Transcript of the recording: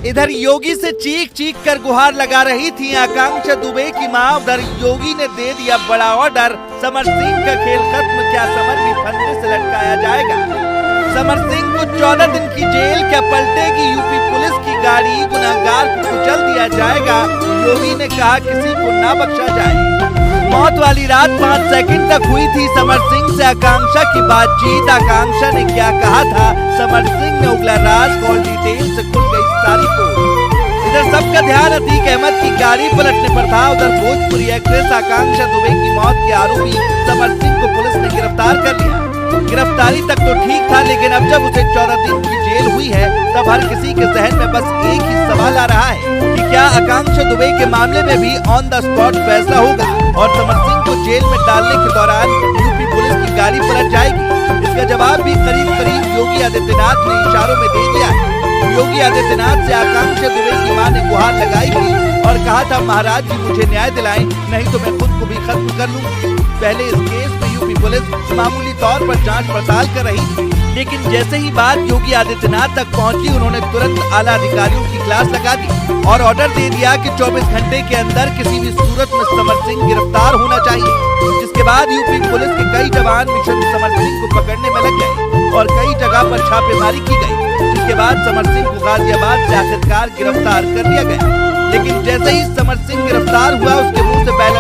इधर योगी से चीख चीख कर गुहार लगा रही थी आकांक्षा दुबे की मां। उधर योगी ने दे दिया बड़ा ऑर्डर, समर सिंह का खेल खत्म, क्या समर भी फंदे से लटकाया जाएगा। समर सिंह को 14 दिन की जेल, क्या पलटेगी यूपी पुलिस की गाड़ी, गुनहगार को कुचल दिया जाएगा। योगी ने कहा किसी को ना बख्शा जाए। मौत वाली रात 5 सेकंड तक हुई थी समर सिंह से आकांक्षा की बातचीत। आकांक्षा ने क्या कहा था, समर सिंह ने उगला राज, कॉल डिटेल से खुल गई सारी पोल। इधर सबका ध्यान अतीक अहमद की गाड़ी पलटने पर था। उधर भोजपुरी एक्ट्रेस आकांक्षा दुबे की मौत के आरोपी समर सिंह को पुलिस ने गिरफ्तार कर लिया। गिरफ्तारी तक तो ठीक था, लेकिन अब जब उसे 14 दिन की जेल हुई है, तब हर किसी के जहन में बस एक ही सवाल आ रहा है कि क्या आकांक्षा दुबे के मामले में भी ऑन द स्पॉट फैसला होगा और समर सिंह को जेल में डालने के दौरान यूपी पुलिस की गाड़ी पलट जाएगी। इसका जवाब भी करीब करीब योगी आदित्यनाथ ने इशारों में दे दिया है। योगी आदित्यनाथ से आकांक्षा दुबे की मां ने गुहार लगाई थी और कहा था, महाराज जी मुझे न्याय दिलाएं, नहीं तो मैं खुद को भी खत्म कर लूंगी। पहले इस केस में यूपी पुलिस मामूली तौर पर जांच पड़ताल कर रही थी, लेकिन जैसे ही बात योगी आदित्यनाथ तक पहुंची, उन्होंने तुरंत आला अधिकारियों की क्लास लगा दी और ऑर्डर दे दिया कि 24 घंटे के अंदर किसी भी सूरत में समर सिंह गिरफ्तार होना चाहिए। जिसके बाद यूपी पुलिस के कई जवान मिशन समर सिंह को पकड़ने में लग गए और कई जगह पर छापेमारी की गई। जिसके बाद समर सिंह को गाजियाबाद से आखिरकार गिरफ्तार कर लिया गया। लेकिन जैसे ही समर सिंह गिरफ्तार हुआ, उसके मुंह से पहला